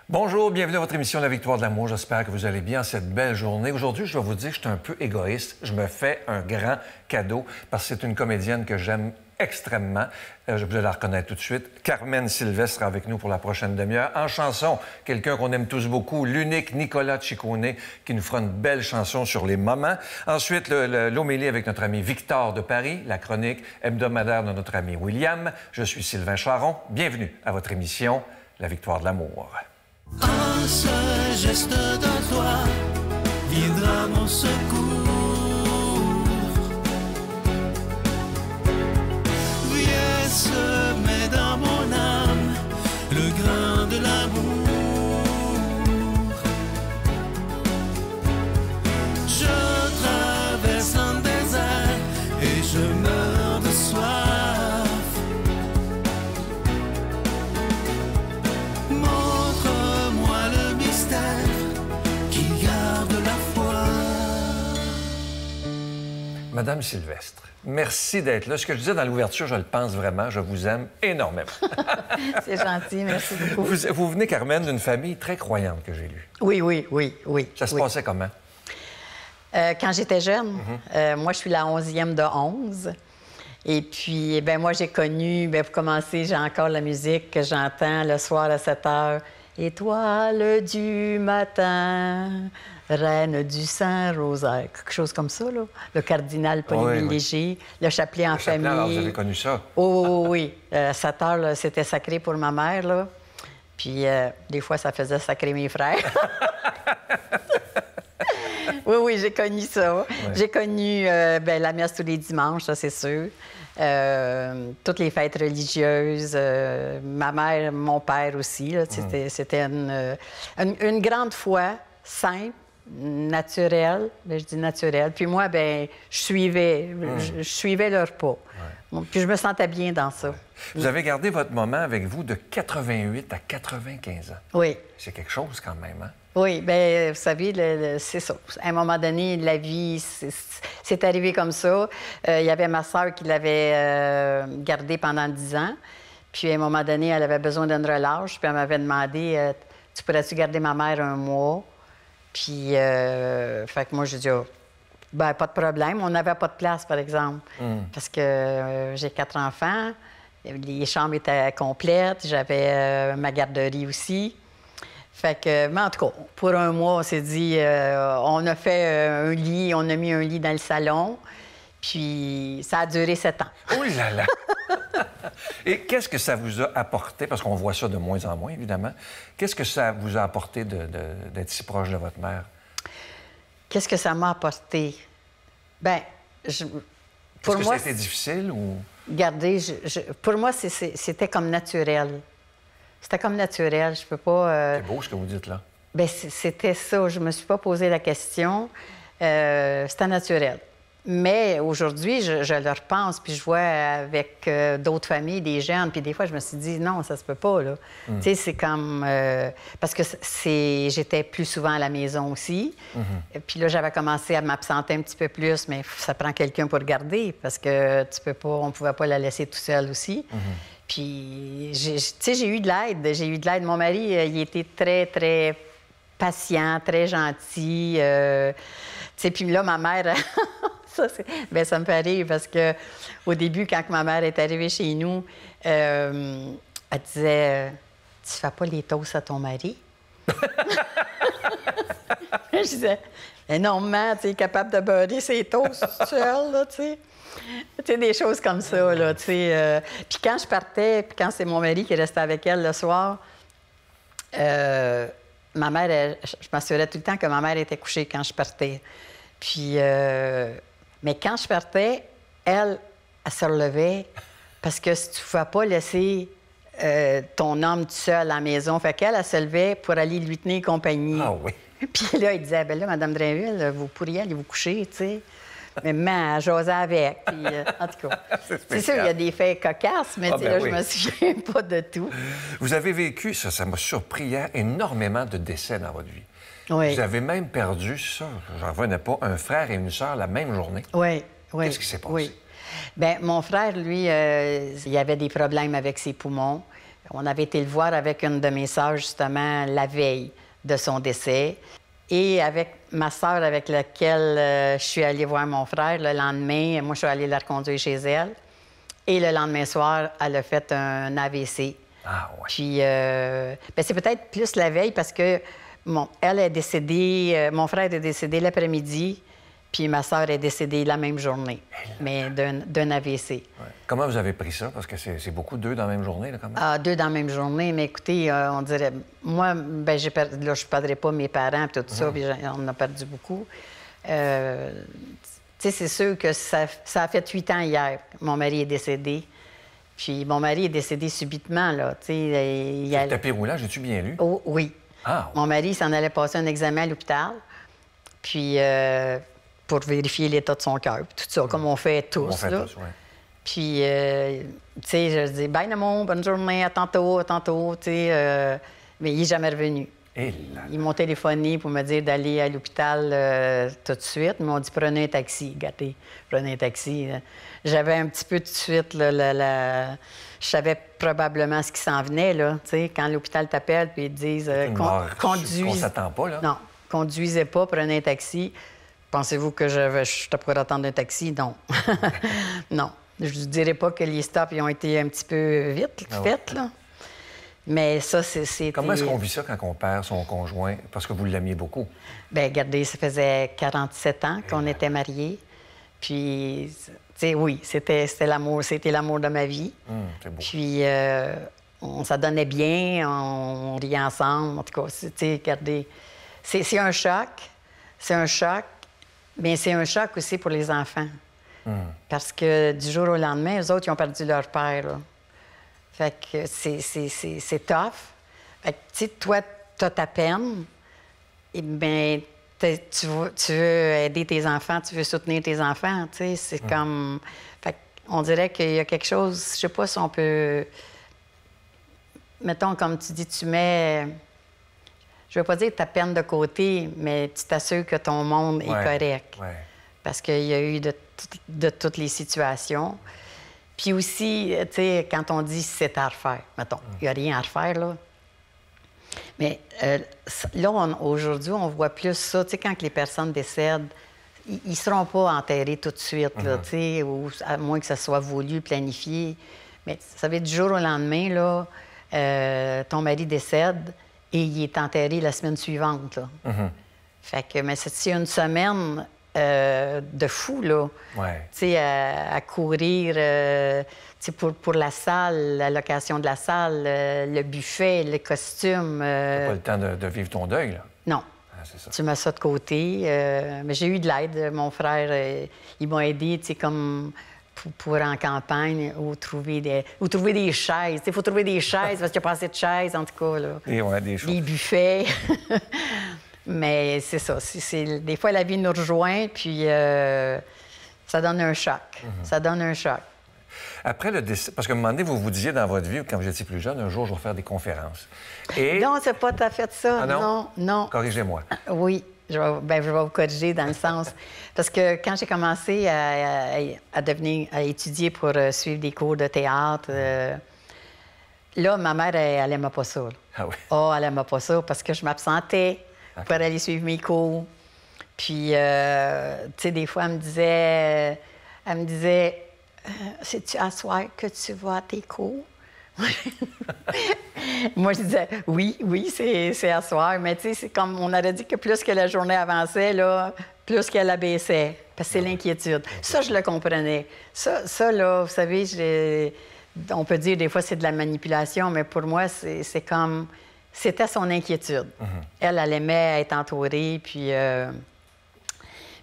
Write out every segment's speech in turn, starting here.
Bonjour, bienvenue à votre émission La Victoire de l'amour. J'espère que vous allez bien cette belle journée. Aujourd'hui, je vais vous dire que je suis un peu égoïste. Je me fais un grand cadeau parce que c'est une comédienne que j'aime extrêmement. Je vais la reconnaître tout de suite. Carmen Sylvestre sera avec nous pour la prochaine demi-heure. En chanson, quelqu'un qu'on aime tous beaucoup, l'unique Nicolas Ciccone, qui nous fera une belle chanson sur les moments. Ensuite, l'homélie avec notre ami Victor de Paris, la chronique hebdomadaire de notre ami William. Je suis Sylvain Charon. Bienvenue à votre émission La Victoire de l'amour. Un seul geste de toi viendra mon secours. Viens semer dans mon âme le grain de l'amour. Je traverse un désert et je meurs de soif. Madame Sylvestre, merci d'être là. Ce que je disais dans l'ouverture, je le pense vraiment. Je vous aime énormément. C'est gentil, merci beaucoup. Vous venez, Carmen, d'une famille très croyante que j'ai lue. Oui. Ça se passait comment? Quand j'étais jeune, moi, je suis la 11e de 11. Et puis, moi, j'ai connu, pour commencer, j'ai encore la musique que j'entends le soir à 7 heures. Étoile du matin, reine du Saint-Rosaire, quelque chose comme ça, là. Le cardinal Paul Léger, le chapelet en famille. Alors, vous avez connu ça? Oui. 7 heures, là, c'était sacré pour ma mère, là. Puis, des fois, ça faisait sacrer mes frères. Oui, j'ai connu ça. Ouais. J'ai connu la messe tous les dimanches, ça, c'est sûr. Toutes les fêtes religieuses. Ma mère, mon père aussi. Là, c'était une grande foi simple, naturelle. Je dis naturelle. Puis moi, je suivais leur pas. Ouais. Puis je me sentais bien dans ça. Ouais. Vous avez gardé votre moment avec vous de 88 à 95 ans. Oui. C'est quelque chose quand même, hein? Oui, bien, vous savez, c'est ça. À un moment donné, la vie, c'est arrivé comme ça. Il y avait ma sœur qui l'avait gardée pendant 10 ans. Puis, à un moment donné, elle avait besoin d'une relâche. Puis, elle m'avait demandé, tu pourrais-tu garder ma mère un mois? Puis, fait que moi, j'ai dit, pas de problème. On n'avait pas de place, par exemple. Parce que j'ai 4 enfants. Les chambres étaient complètes. J'avais ma garderie aussi. Fait que, mais en tout cas, pour un mois, on s'est dit, on a fait un lit, on a mis un lit dans le salon, puis ça a duré 7 ans. Oh là là! Et qu'est-ce que ça vous a apporté, parce qu'on voit ça de moins en moins, évidemment, qu'est-ce que ça vous a apporté d'être si proche de votre mère? Qu'est-ce que ça m'a apporté? Pour moi, c'était difficile ou... Regardez, pour moi, c'était comme naturel. C'était comme naturel, je peux pas... C'est beau ce que vous dites, là. Bien, c'était ça. Je me suis pas posé la question. C'était naturel. Mais aujourd'hui, je leur pense, puis je vois avec d'autres familles, des jeunes, puis des fois, je me suis dit, non, ça se peut pas, là. Tu sais, c'est comme... parce que j'étais plus souvent à la maison aussi. Puis là, j'avais commencé à m'absenter un petit peu plus, mais ça prend quelqu'un pour garder, parce que on pouvait pas la laisser tout seul aussi. Puis, j'ai eu de l'aide. Mon mari, il était très, très patient, très gentil. Puis là, ma mère, ça me fait rire parce que au début, quand ma mère est arrivée chez nous, elle disait « Tu fais pas les toasts à ton mari? » Je disais « Non, maman, tu es capable de beurrer ses toasts seule, là, tu sais. » Tu sais, des choses comme ça, là, tu sais. Puis quand je partais, puis quand c'est mon mari qui restait avec elle le soir, ma mère, je m'assurais tout le temps que ma mère était couchée quand je partais. Puis, mais quand je partais, elle se relevait parce que si tu ne pouvais pas laisser ton homme tout seul à la maison, fait qu'elle, elle se levait pour aller lui tenir compagnie. Ah oui. Puis là, il disait, bien là, Mme Drainville, vous pourriez aller vous coucher, tu sais. Mais maman, j'osais avec. Puis, en tout cas, c'est sûr, il y a des faits cocasses, mais je me souviens pas de tout. Vous avez vécu, ça m'a surpris hier, énormément de décès dans votre vie. Oui. Vous avez même perdu, ça, j'en revenais pas, un frère et une sœur la même journée. Oui. Qu'est-ce qui s'est passé? Oui. Bien, mon frère, lui, il avait des problèmes avec ses poumons. On avait été le voir avec une de mes sœurs, justement, la veille de son décès. Et avec ma sœur avec laquelle je suis allée voir mon frère le lendemain, moi, je suis allée la reconduire chez elle. Et le lendemain soir, elle a fait un AVC. Ah, oui. Puis, ben, c'est peut-être plus la veille parce que elle est décédée, mon frère est décédé l'après-midi, puis ma sœur est décédée la même journée, mais d'un AVC. Ouais. Comment vous avez pris ça? Parce que c'est beaucoup, 2 dans la même journée, là, quand même. Ah, 2 dans la même journée, mais écoutez, on dirait... Moi, ben, là, je ne perdrai pas mes parents, puis tout ça, puis on a perdu beaucoup. Tu sais, c'est sûr que ça a fait 8 ans hier. Mon mari est décédé. Puis mon mari est décédé subitement, là. Tu sais, Le tapis roulant, j'ai-tu bien lu? Oh, oui. Ah, Mon mari s'en allait passer un examen à l'hôpital, puis pour vérifier l'état de son cœur, tout ça, comme on fait tous, on fait là. tous, oui. Puis, tu sais, je dis « Bye, Namo, bonne journée, à tantôt, tu sais. Mais il n'est jamais revenu. Et là, Ils m'ont téléphoné pour me dire d'aller à l'hôpital tout de suite. Ils m'ont dit « Prenez un taxi. » Regardez, prenez un taxi. J'avais un petit peu tout de suite, là, je savais probablement ce qui s'en venait, là. Tu sais, quand l'hôpital t'appelle puis ils te disent conduisez. On s'attend pas, là. Non, conduisez pas, prenez un taxi. Pensez-vous que je te pourrais attendre un taxi? Non. Non. Je ne dirais pas que les stops ils ont été un petit peu vite faits, là. Mais ça, c'est... Comment est-ce qu'on vit ça quand on perd son conjoint? Parce que vous l'aimiez beaucoup. Bien, regardez, ça faisait 47 ans qu'on était mariés. Puis, tu sais, oui, c'était l'amour de ma vie. C'est beau. Puis, on s'adonnait bien, on riait ensemble. En tout cas, tu sais, regardez, c'est un choc. C'est un choc, mais c'est un choc aussi pour les enfants. Parce que du jour au lendemain, eux autres, ils ont perdu leur père, là. Fait que c'est tough. Fait que, tu sais, toi, t'as ta peine. Et bien, tu veux aider tes enfants, tu veux soutenir tes enfants, tu sais. C'est comme... Fait qu'on dirait qu'il y a quelque chose... Je sais pas si on peut... Mettons, comme tu dis, tu mets... Je veux pas dire ta peine de côté, mais tu t'assures que ton monde est correct. Ouais. Parce qu'il y a eu de toutes les situations. Puis aussi, tu sais, quand on dit c'est à refaire, mettons, il n'y a rien à refaire, là. Mais là, aujourd'hui, on voit plus ça. Tu sais, quand les personnes décèdent, ils ne seront pas enterrés tout de suite, là, tu sais, ou à moins que ça soit voulu, planifié. Mais ça va être du jour au lendemain, là, ton mari décède et il est enterré la semaine suivante, là. Fait que, mais c'est une semaine... de fou, là. Ouais. Tu sais, à courir, tu sais, pour la salle, la location de la salle, le buffet, le costume. T'as pas le temps de vivre ton deuil, là. Non. Ah, c'est ça. Tu mets ça de côté. Mais j'ai eu de l'aide. Mon frère, il m'a aidé, tu sais, comme pour en campagne, ou trouver des chaises. Il faut trouver des chaises parce qu'il n'y a pas assez de chaises, en tout cas, là. Et ouais, des choses. Les buffets. Mais c'est ça. Des fois, la vie nous rejoint, puis ça donne un choc. Ça donne un choc. Après le décès... Parce qu'à un moment donné, vous vous disiez dans votre vie, quand vous étiez plus jeune, un jour, je vais faire des conférences. Et... Non, c'est pas tout à fait ça. Ah non? Non. Corrigez-moi. Oui. Je vais vous corriger dans le sens... Parce que quand j'ai commencé à étudier pour suivre des cours de théâtre, là, ma mère, elle n'aimait pas ça. Là. Ah oui? Oh, elle n'aimait pas ça parce que je m'absentais pour aller suivre mes cours. Puis, tu sais, des fois, elle me disait, c'est-tu à soir que tu vas à tes cours? Moi, je disais, oui, c'est à soir. Mais tu sais, c'est comme, on aurait dit que plus que la journée avançait, là, plus qu'elle abaissait. Parce que c'est l'inquiétude. Ça, je le comprenais. Ça, là, vous savez, on peut dire des fois c'est de la manipulation, mais pour moi, c'est comme... C'était son inquiétude. Elle aimait être entourée, puis...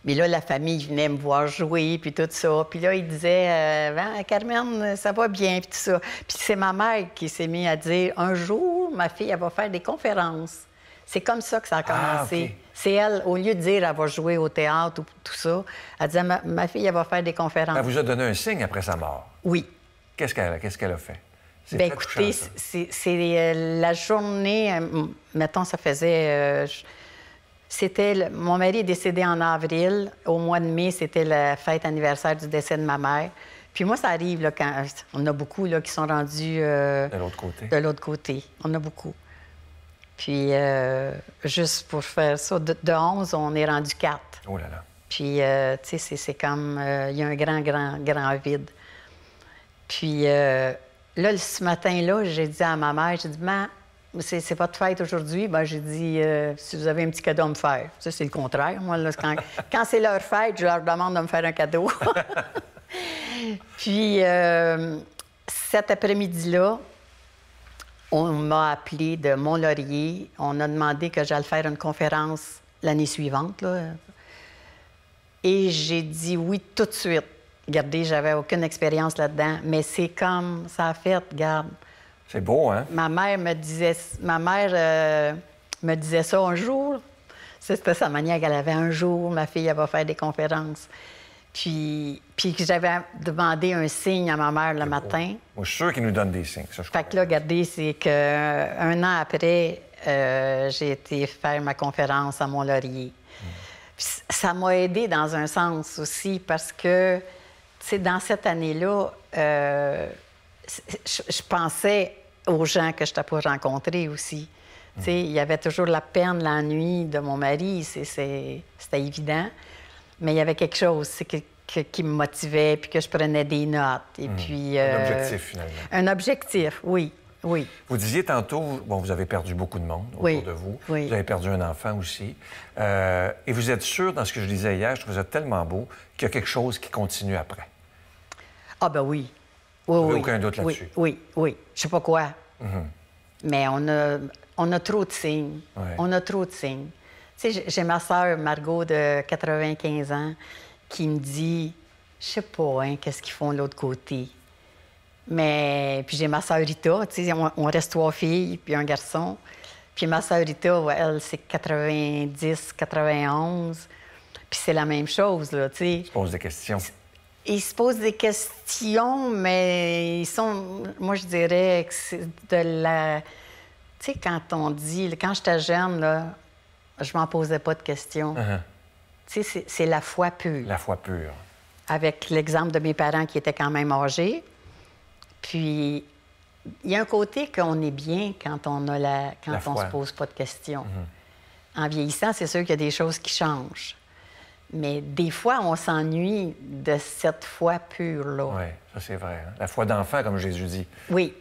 Mais là, la famille venait me voir jouer, puis tout ça. Puis là, il disait, Carmen, ça va bien, puis tout ça. Puis c'est ma mère qui s'est mise à dire, un jour, ma fille, elle va faire des conférences. C'est comme ça que ça a commencé. OK. C'est elle, au lieu de dire, elle va jouer au théâtre ou tout ça, elle disait, ma fille, elle va faire des conférences. Elle vous a donné un signe après sa mort. Oui. Qu'est-ce qu'elle a fait? C'est Bien, très écoutez, touchant, ça. c'est la journée, mettons, ça faisait... Mon mari est décédé en avril. Au mois de mai, c'était la fête anniversaire du décès de ma mère. Puis moi, ça arrive, là, quand on a beaucoup là, qui sont rendus De l'autre côté. de l'autre côté. On a beaucoup. Puis, juste pour faire ça, de 11, on est rendu 4. Oh là là. Puis, tu sais, c'est comme... il y a un grand vide. Puis, là, ce matin-là, j'ai dit à ma mère, j'ai dit, « Maman, c'est votre fête aujourd'hui. » Ben, j'ai dit, si vous avez un petit cadeau à me faire. Ça, c'est le contraire. Moi, là, quand c'est leur fête, je leur demande de me faire un cadeau. Puis, cet après-midi-là, on m'a appelé de Mont-Laurier. On a demandé que j'aille faire une conférence l'année suivante, là. Et j'ai dit oui tout de suite. Regardez, j'avais aucune expérience là-dedans, mais c'est comme ça a fait, regarde. C'est beau, hein? Ma mère me disait ça un jour. C'était sa manière qu'elle avait un jour. Ma fille, elle va faire des conférences. Puis que j'avais demandé un signe à ma mère le matin. Moi, je suis sûr qu'il nous donne des signes. Ça, Fait que là, regardez, c'est qu'un an après, j'ai été faire ma conférence à Mont-Laurier. Puis ça m'a aidé dans un sens aussi parce que, tu sais, dans cette année-là, je pensais aux gens que je t'ai pas rencontrés aussi. Tu sais, il y avait toujours la peine, l'ennui de mon mari, c'était évident. Mais il y avait quelque chose qui me motivait, puis que je prenais des notes. Et puis, un objectif, finalement. Un objectif, oui, oui. Vous disiez tantôt, bon, vous avez perdu beaucoup de monde autour de vous. Oui. Vous avez perdu un enfant aussi. Et vous êtes sûr, dans ce que je disais hier, je trouvais ça tellement beau, qu'il y a quelque chose qui continue après. Ah ben oui. Vous n'avez aucun doute là-dessus? Oui. Je sais pas quoi. Mais on a trop de signes. Ouais. On a trop de signes. Tu sais, j'ai ma sœur, Margot, de 95 ans, qui me dit, je sais pas, hein, qu'est-ce qu'ils font de l'autre côté. Mais, puis j'ai ma sœur Rita, tu sais, on reste 3 filles, puis un garçon. Puis ma sœur Rita, elle, c'est 90, 91. Puis c'est la même chose, là, tu sais. Ils se posent des questions. Ils se posent des questions, mais ils sont... Moi, je dirais que c'est de la... Tu sais, quand on dit... Quand j'étais jeune, là, je m'en posais pas de questions. Tu sais, c'est la foi pure. La foi pure. Avec l'exemple de mes parents qui étaient quand même âgés. Puis, il y a un côté qu'on est bien quand on se pose pas de questions. En vieillissant, c'est sûr qu'il y a des choses qui changent. Mais des fois, on s'ennuie de cette foi pure-là. Oui, ça c'est vrai. Hein? La foi d'enfant, comme Jésus dit. Oui,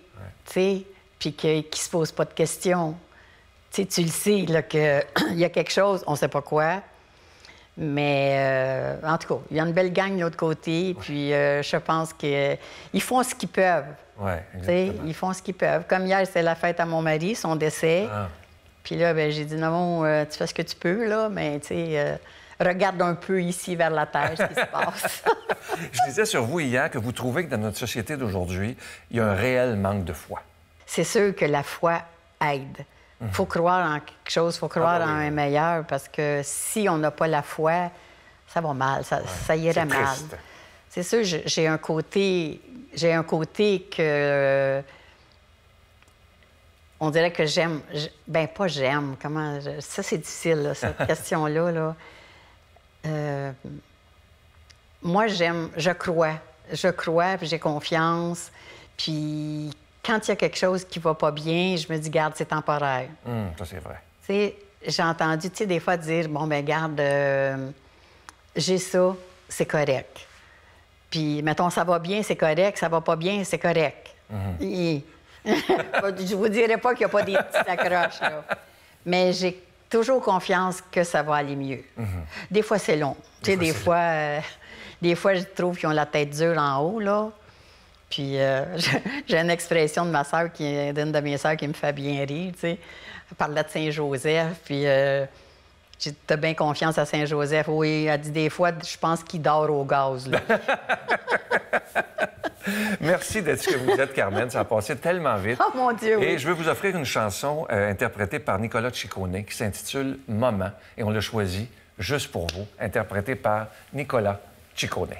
tu sais, puis qui ne se pose pas de questions. Tu sais, tu le sais, là, qu'il y a quelque chose, on ne sait pas quoi. Mais, en tout cas, il y a une belle gang de l'autre côté, puis je pense qu'ils font ce qu'ils peuvent. Oui, exactement. Ils font ce qu'ils peuvent. Comme hier, c'était la fête à mon mari, son décès. Puis là, ben, j'ai dit, non, tu fais ce que tu peux, là, mais, tu sais, regarde un peu ici vers la terre ce qui se passe. Je disais sur vous hier que vous trouvez que dans notre société d'aujourd'hui, il y a un réel manque de foi. C'est sûr que la foi aide. Il faut croire en quelque chose, il faut croire en un meilleur, parce que si on n'a pas la foi, ça va mal, ça irait mal. Triste. C'est sûr, j'ai un côté que... On dirait que j'aime... Ben pas j'aime, comment... Ça, c'est difficile, là, cette question-là, là. Moi, je crois, puis j'ai confiance, puis quand il y a quelque chose qui va pas bien, je me dis, garde, c'est temporaire. Ça, c'est vrai. Tu sais, j'ai entendu, tu sais, des fois dire, bon, ben garde, j'ai ça, c'est correct. Puis, mettons, ça va bien, c'est correct, ça va pas bien, c'est correct. Je vous dirais pas qu'il n'y a pas des petites accroches, là. Mais j'ai toujours confiance que ça va aller mieux. Des fois, c'est long. Tu sais, des fois, je trouve qu'ils ont la tête dure en haut, là. Puis, j'ai une expression de ma sœur, d'une de mes sœurs, qui me fait bien rire, tu sais. Elle parlait de Saint-Joseph, puis j'ai t'as bien confiance à Saint-Joseph. Oui, elle dit des fois, je pense qu'il dort au gaz, là. Merci d'être ce que vous êtes, Carmen. Ça a passé tellement vite. Oh, mon Dieu, oui. Et je vais vous offrir une chanson interprétée par Nicolas Ciccone qui s'intitule « Moment ». Et on l'a choisie juste pour vous, interprétée par Nicolas Ciccone.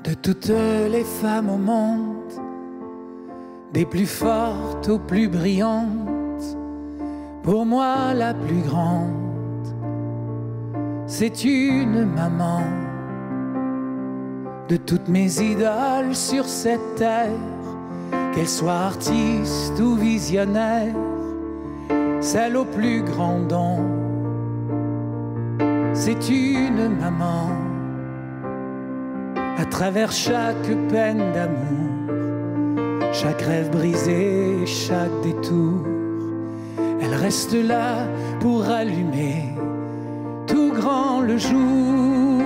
De toutes les femmes au monde, des plus fortes aux plus brillantes, pour moi la plus grande, c'est une maman. De toutes mes idoles sur cette terre, qu'elles soient artistes ou visionnaires, celle au plus grand don, c'est une maman. À travers chaque peine d'amour, chaque rêve brisé, chaque détour, elle reste là pour allumer tout grand le jour.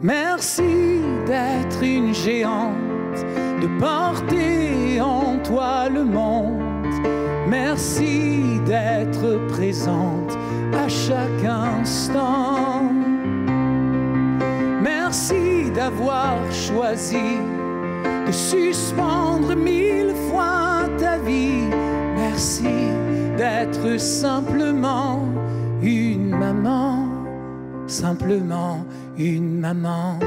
Merci d'être une géante, de porter en toi le monde. Merci d'être présente à chaque instant. Merci d'avoir choisi de suspendre 1000 fois ta vie. Merci d'être simplement une maman, simplement une maman.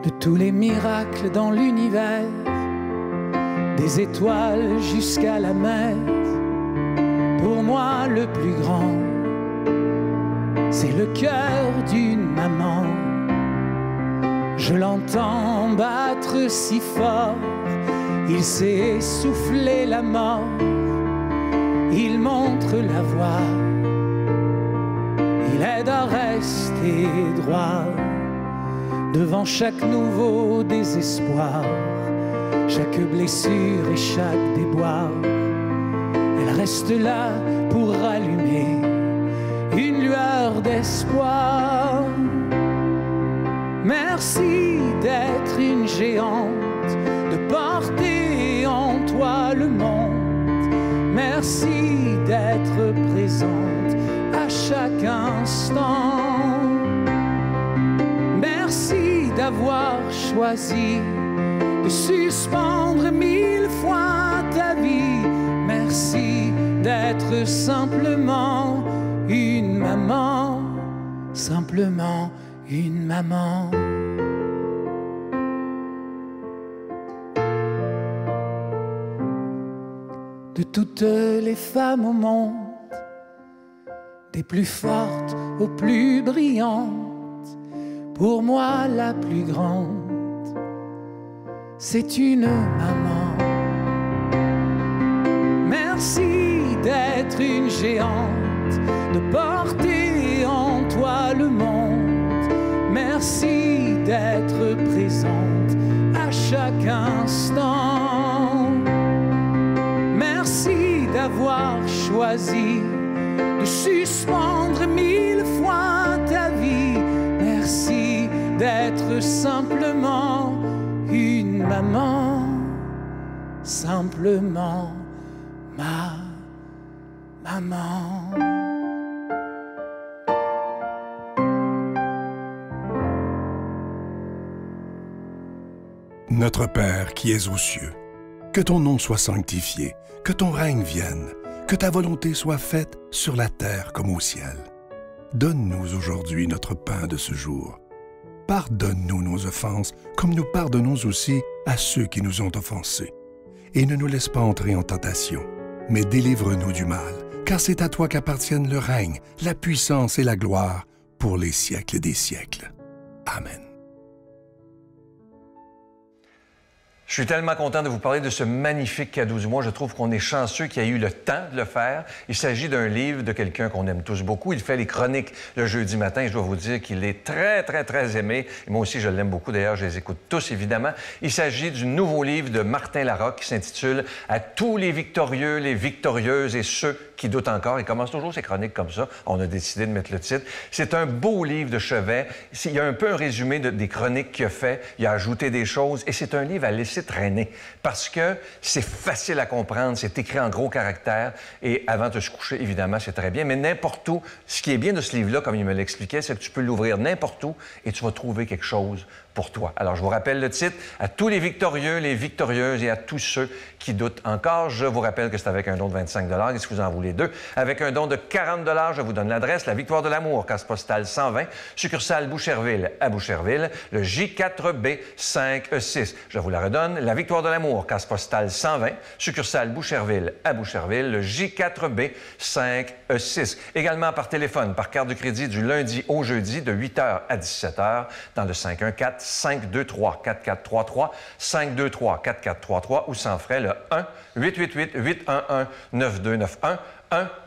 De tous les miracles dans l'univers, des étoiles jusqu'à la mer, pour moi le plus grand, c'est le cœur d'une maman. Je l'entends battre si fort, il sait souffler la mort, il montre la voie, il aide à rester droit devant chaque nouveau désespoir, chaque blessure et chaque déboire. Elle reste là pour allumer une lueur d'espoir. Merci d'être une géante, de porter en toi le monde. Merci d'être présente à chaque instant. Merci d'avoir choisi de suspendre 1000 fois ta vie. Merci d'être simplement une maman, simplement une maman. De toutes les femmes au monde, des plus fortes aux plus brillantes, pour moi la plus grande, c'est une maman. Merci d'être une géante, de porter en toi le monde. Merci d'être présente à chaque instant. Merci d'avoir choisi de suspendre 1000 fois ta vie. Merci d'être simplement une maman, simplement ma maman. Notre Père qui es aux cieux, que ton nom soit sanctifié, que ton règne vienne, que ta volonté soit faite sur la terre comme au ciel. Donne-nous aujourd'hui notre pain de ce jour. Pardonne-nous nos offenses, comme nous pardonnons aussi à ceux qui nous ont offensés. Et ne nous laisse pas entrer en tentation, mais délivre-nous du mal, car c'est à toi qu'appartiennent le règne, la puissance et la gloire pour les siècles des siècles. Amen. Je suis tellement content de vous parler de ce magnifique cadeau du mois. Je trouve qu'on est chanceux qu'il y ait eu le temps de le faire. Il s'agit d'un livre de quelqu'un qu'on aime tous beaucoup. Il fait les chroniques le jeudi matin. Je dois vous dire qu'il est très, très, très aimé. Et moi aussi, je l'aime beaucoup. D'ailleurs, je les écoute tous, évidemment. Il s'agit du nouveau livre de Martin Larocque qui s'intitule « À tous les victorieux, les victorieuses et ceux qui doutent encore ». Il commence toujours ses chroniques comme ça. On a décidé de mettre le titre. C'est un beau livre de chevet. Il y a un peu un résumé des chroniques qu'il a fait. Il a ajouté des choses. Et c'est un livre à laisser traîner parce que c'est facile à comprendre, c'est écrit en gros caractères et avant de se coucher, évidemment, c'est très bien, mais n'importe où. Ce qui est bien de ce livre-là, comme il me l'expliquait, c'est que tu peux l'ouvrir n'importe où et tu vas trouver quelque chose pour toi. Alors, je vous rappelle le titre. À tous les victorieux, les victorieuses et à tous ceux qui doutent encore, je vous rappelle que c'est avec un don de 25 $. Et si vous en voulez deux, avec un don de 40 $, je vous donne l'adresse. La Victoire de l'amour, case postale 120, succursale Boucherville à Boucherville, le J4B 5E6. Je vous la redonne. La Victoire de l'amour, case postale 120, succursale Boucherville à Boucherville, le J4B 5E6. Également par téléphone, par carte de crédit du lundi au jeudi de 8h à 17h dans le 514-523-4433, 523-4433 ou sans frais le 1-888-811-9291,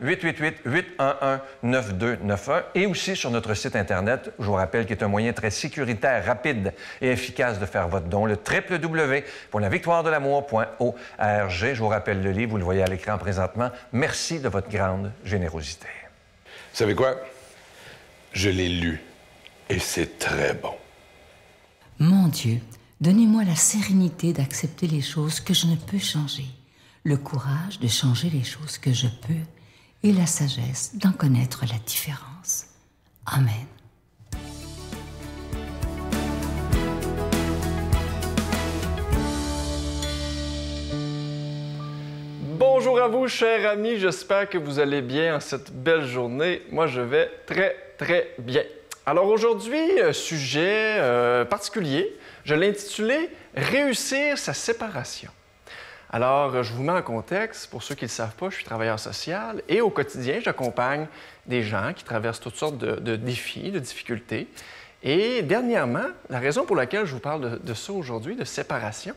1-888-811-9291 et aussi sur notre site Internet, je vous rappelle, qui est un moyen très sécuritaire, rapide et efficace de faire votre don, le www.lavictoiredelamour.org. Je vous rappelle le livre, vous le voyez à l'écran présentement. Merci de votre grande générosité. Vous savez quoi? Je l'ai lu et c'est très bon. Mon Dieu, donnez-moi la sérénité d'accepter les choses que je ne peux changer, le courage de changer les choses que je peux et la sagesse d'en connaître la différence. Amen. Bonjour à vous, chers amis. J'espère que vous allez bien en cette belle journée. Moi, je vais très, très bien. Alors aujourd'hui, sujet particulier. Je l'ai intitulé « Réussir sa séparation ». Alors, je vous mets en contexte. Pour ceux qui ne le savent pas, je suis travailleur social et au quotidien, j'accompagne des gens qui traversent toutes sortes de défis, de difficultés. Et dernièrement, la raison pour laquelle je vous parle de ça aujourd'hui, de séparation,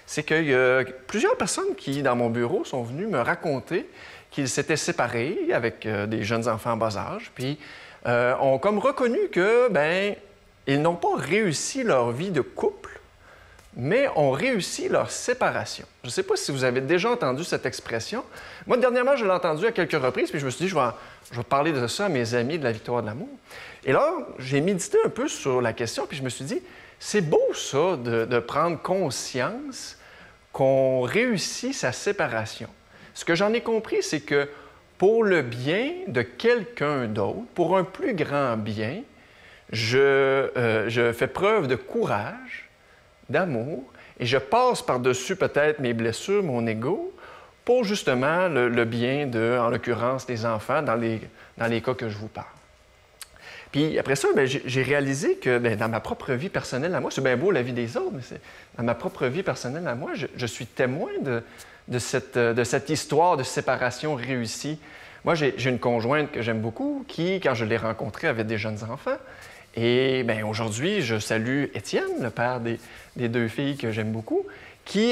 c'est qu'il y a plusieurs personnes qui, dans mon bureau, sont venues me raconter qu'ils s'étaient séparés avec des jeunes enfants en bas âge, puis ont comme reconnu que, ils n'ont pas réussi leur vie de couple, mais ont réussi leur séparation. Je ne sais pas si vous avez déjà entendu cette expression. Moi, dernièrement, je l'ai entendue à quelques reprises, puis je me suis dit, je vais parler de ça à mes amis de la Victoire de l'amour. Et là, j'ai médité un peu sur la question, puis je me suis dit, c'est beau ça, de prendre conscience qu'on réussit sa séparation. Ce que j'en ai compris, c'est que pour le bien de quelqu'un d'autre, pour un plus grand bien, je fais preuve de courage, d'amour, et je passe par-dessus peut-être mes blessures, mon ego, pour justement le bien de, en l'occurrence, des enfants, dans les cas que je vous parle. Puis après ça, j'ai réalisé que dans ma propre vie personnelle à moi, c'est bien beau la vie des autres, mais dans ma propre vie personnelle à moi, je suis témoin de cette histoire de séparation réussie. Moi, j'ai une conjointe que j'aime beaucoup qui, quand je l'ai rencontrée, avait des jeunes enfants. Et aujourd'hui, je salue Étienne, le père des deux filles que j'aime beaucoup,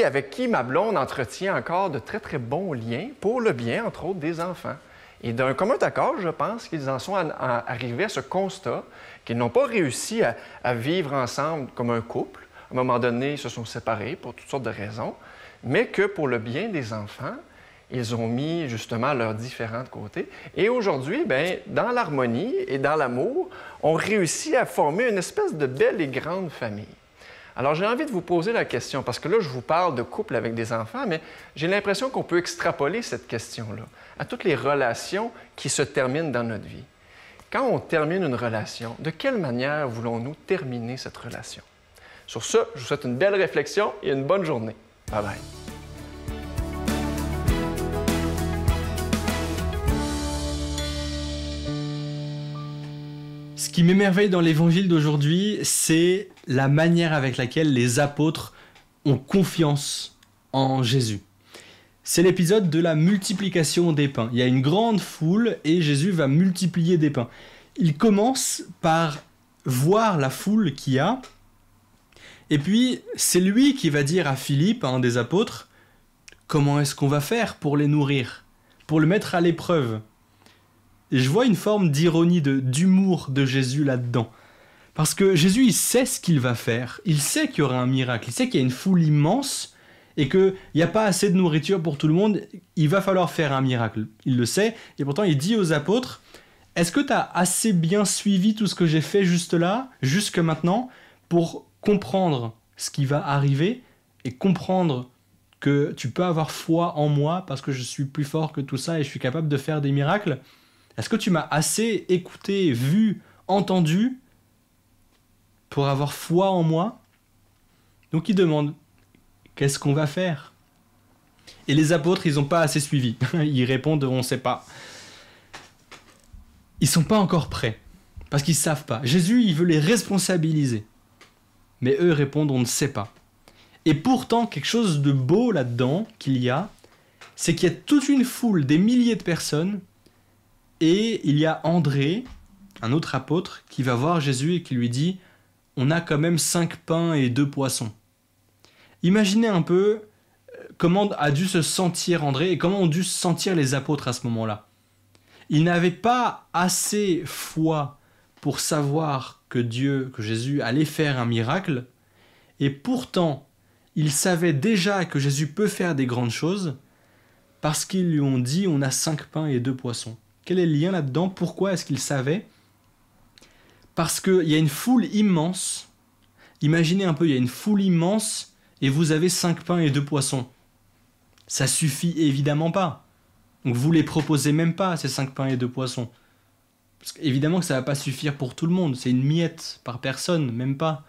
avec qui ma blonde entretient encore de très, très bons liens pour le bien, entre autres, des enfants. Et d'un commun accord, je pense qu'ils en sont arrivés à ce constat qu'ils n'ont pas réussi à vivre ensemble comme un couple. À un moment donné, ils se sont séparés pour toutes sortes de raisons, mais que pour le bien des enfants, ils ont mis justement leurs différents côtés. Et aujourd'hui, dans l'harmonie et dans l'amour, on réussit à former une espèce de belle et grande famille. Alors, j'ai envie de vous poser la question, parce que là, je vous parle de couple avec des enfants, mais j'ai l'impression qu'on peut extrapoler cette question-là à toutes les relations qui se terminent dans notre vie. Quand on termine une relation, de quelle manière voulons-nous terminer cette relation? Sur ce, je vous souhaite une belle réflexion et une bonne journée. Bye-bye. Ce qui m'émerveille dans l'évangile d'aujourd'hui, c'est la manière avec laquelle les apôtres ont confiance en Jésus. C'est l'épisode de la multiplication des pains. Il y a une grande foule et Jésus va multiplier des pains. Il commence par voir la foule qu'il y a, et puis c'est lui qui va dire à Philippe, un des apôtres, comment est-ce qu'on va faire pour les nourrir, pour le mettre à l'épreuve. Et je vois une forme d'ironie, d'humour de Jésus là-dedans. Parce que Jésus, il sait ce qu'il va faire. Il sait qu'il y aura un miracle. Il sait qu'il y a une foule immense et qu'il n'y a pas assez de nourriture pour tout le monde. Il va falloir faire un miracle. Il le sait. Et pourtant, il dit aux apôtres, est-ce que tu as assez bien suivi tout ce que j'ai fait juste là, jusque maintenant, pour comprendre ce qui va arriver et comprendre que tu peux avoir foi en moi parce que je suis plus fort que tout ça et je suis capable de faire des miracles? Est-ce que tu m'as assez écouté, vu, entendu pour avoir foi en moi Donc il demande, qu'est-ce qu'on va faire? Et les apôtres, ils n'ont pas assez suivi. Ils répondent, on ne sait pas. Ils ne sont pas encore prêts, parce qu'ils ne savent pas. Jésus, il veut les responsabiliser. Mais eux répondent, on ne sait pas. Et pourtant, quelque chose de beau là-dedans qu'il y a, c'est qu'il y a toute une foule, des milliers de personnes, et il y a André, un autre apôtre, qui va voir Jésus et qui lui dit « On a quand même 5 pains et 2 poissons. » Imaginez un peu comment a dû se sentir André et comment ont dû se sentir les apôtres à ce moment-là. Ils n'avaient pas assez foi pour savoir que Jésus allait faire un miracle, et pourtant, ils savaient déjà que Jésus peut faire des grandes choses parce qu'ils lui ont dit « on a 5 pains et 2 poissons ». Quel est le lien là-dedans? Pourquoi est-ce qu'ils savaient? Parce qu'il y a une foule immense. Imaginez un peu, il y a une foule immense et vous avez 5 pains et 2 poissons. Ça suffit évidemment pas. Donc vous les proposez même pas, ces 5 pains et 2 poissons. Parce qu'évidemment que ça va pas suffire pour tout le monde. C'est une miette par personne, même pas.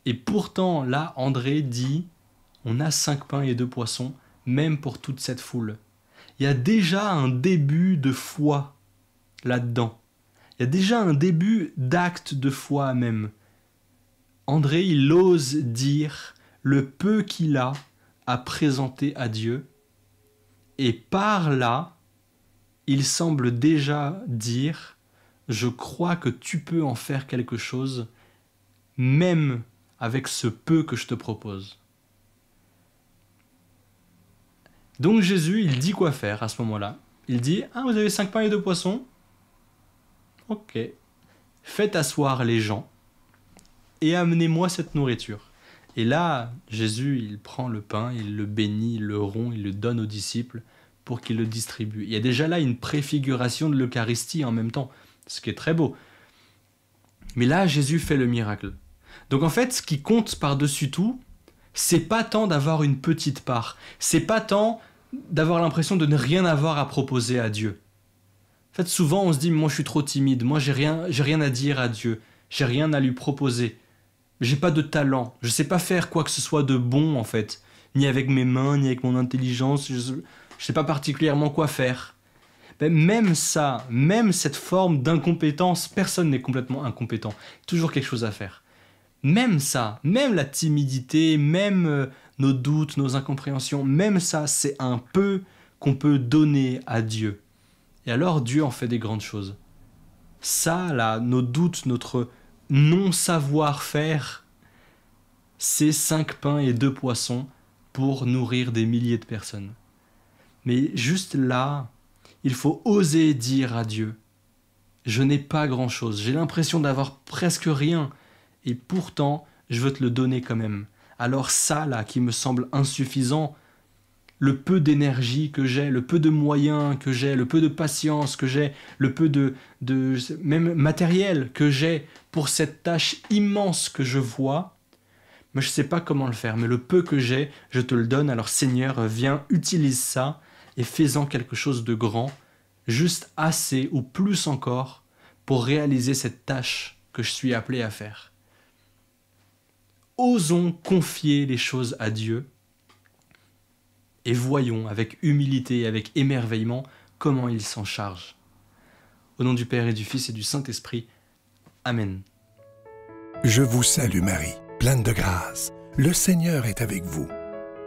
Et pourtant, là, André dit, on a 5 pains et 2 poissons, même pour toute cette foule. Il y a déjà un début de foi là-dedans. Il y a déjà un début d'acte de foi même. André, il ose dire le peu qu'il a à présenter à Dieu. Et par là, il semble déjà dire, je crois que tu peux en faire quelque chose, même avec ce peu que je te propose. Donc Jésus, il dit quoi faire à ce moment-là. Il dit, ah, vous avez 5 pains et 2 poissons? Ok. Faites asseoir les gens et amenez-moi cette nourriture. Et là, Jésus, il prend le pain, il le bénit, il le rompt, il le donne aux disciples pour qu'ils le distribuent. Il y a déjà là une préfiguration de l'Eucharistie en même temps, ce qui est très beau. Mais là, Jésus fait le miracle. Donc en fait, ce qui compte par-dessus tout, c'est pas tant d'avoir une petite part, c'est pas tant d'avoir l'impression de ne rien avoir à proposer à Dieu. En fait, souvent on se dit, moi je suis trop timide, moi j'ai rien à dire à Dieu, j'ai rien à lui proposer, j'ai pas de talent, je sais pas faire quoi que ce soit de bon en fait, ni avec mes mains, ni avec mon intelligence, je sais pas particulièrement quoi faire. Ben, même ça, même cette forme d'incompétence, personne n'est complètement incompétent, toujours quelque chose à faire. Même ça, même la timidité, même nos doutes, nos incompréhensions, même ça, c'est un peu qu'on peut donner à Dieu. Et alors Dieu en fait des grandes choses. Ça, là, nos doutes, notre non-savoir-faire, c'est 5 pains et 2 poissons pour nourrir des milliers de personnes. Mais juste là, il faut oser dire à Dieu, je n'ai pas grand-chose, j'ai l'impression d'avoir presque rien, et pourtant, je veux te le donner quand même. Alors ça, là, qui me semble insuffisant, le peu d'énergie que j'ai, le peu de moyens que j'ai, le peu de patience que j'ai, le peu de même matériel que j'ai pour cette tâche immense que je vois, mais je ne sais pas comment le faire, mais le peu que j'ai, je te le donne, alors Seigneur, viens, utilise ça, et fais-en quelque chose de grand, juste assez, ou plus encore, pour réaliser cette tâche que je suis appelé à faire. Osons confier les choses à Dieu et voyons avec humilité et avec émerveillement comment il s'en charge. Au nom du Père et du Fils et du Saint-Esprit. Amen. Je vous salue Marie, pleine de grâce. Le Seigneur est avec vous.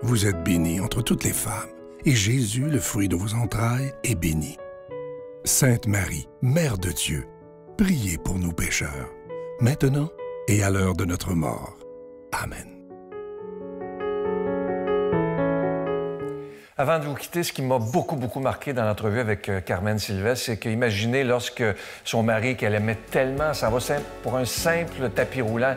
Vous êtes bénie entre toutes les femmes, et Jésus, le fruit de vos entrailles, est béni. Sainte Marie, Mère de Dieu, priez pour nous pécheurs, maintenant et à l'heure de notre mort. Amen. Avant de vous quitter, ce qui m'a beaucoup marqué dans l'entrevue avec Carmen Sylvestre, c'est qu'imaginez lorsque son mari, qu'elle aimait tellement, s'en va pour un simple tapis roulant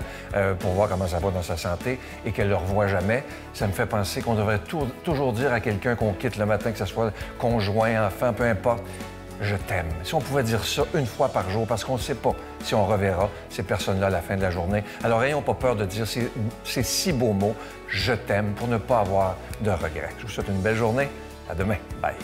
pour voir comment ça va dans sa santé et qu'elle ne le revoit jamais, ça me fait penser qu'on devrait toujours dire à quelqu'un qu'on quitte le matin, que ce soit conjoint, enfant, peu importe, je t'aime. Si on pouvait dire ça une fois par jour, parce qu'on ne sait pas si on reverra ces personnes-là à la fin de la journée. Alors, n'ayons pas peur de dire ces si beaux mots, je t'aime, pour ne pas avoir de regrets. Je vous souhaite une belle journée. À demain. Bye.